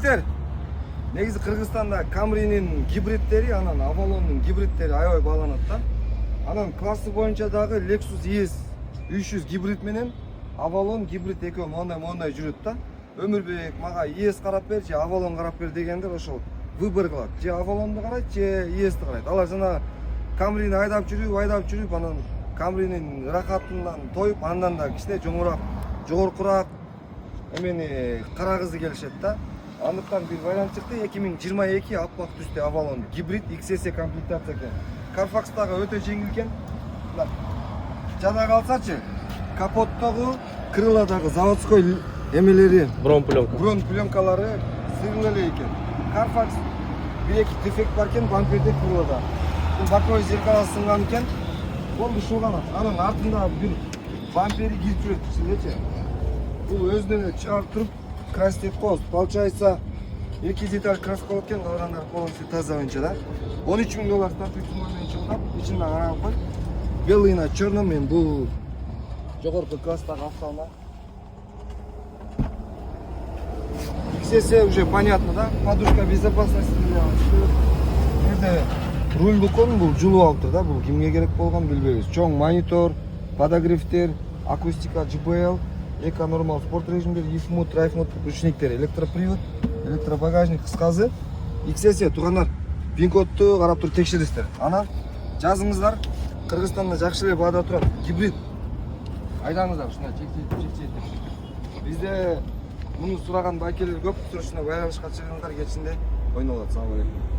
жигиттер, негизи Кыргызстанда Камринин гибридтери, анан Avalon'ун гибридтери аябай бааланат да. Анан классы боюнча дагы Lexus ES 300 гибрид менен Avalon гибрид экөө мондай жүрөт да. Өмүрбек мага ES карап бер же Avalon карап бер дегендер ошол выбор кылат. Же Avalon'ду карайт, же ES'ти карайт. Алар жана Камрини айдап жүрүп, анан Камринин рахатынан тоюп, андан да кичине жогоркураак эмени карагысы келишет да. Андыктан бир вариант чыкты, 2022 аппак түстө Avalon гибрид XS комплектация экен. Carfax'тагы өтө жеңил экен. Жана калсачы, капоттогу, крыладагы заводской эмелери, Брон пленкалары сыгыл эле экен. Carfax бир-эки дефект бар экен бамперде, крылада. Бул боковой зеркало сынган экен. Болду ушул гана. Анын артында бир бампери кирип жүрөт ичиндечи. Бул өзүнөн эле чыгарып туруп красить этип коебуз. Получается 2 деталь краска болот экен, калгандары полностью таза боюнча да. $13.000 статистикамен чыгып, ичинен карап кой. Белый на чёрном, мен бул жогорку класстагы автоунаа. XS уже понятно, да? Подушка безопасности жерде рульду кон бул жулуп алыптыр да, бул кимге керек болгон билбейбиз. Чоң монитор, подогревтер, акустика, JBL, эко нормал спорт режимдер, if mode, drive mode ручниктер, электропривод, электробагажник кыскасы. XS тугандар пин-кодду карап туруп текшересиздер. Анан жазыңыздар, Кыргызстанда жакшы эле баада турат гибрид. Айдаңыздар ушундай чек. Бизде муну сураган байкелер көп, ушуна байланышка чыгыңыздар, кечинде ойнолот. Салам алейкум.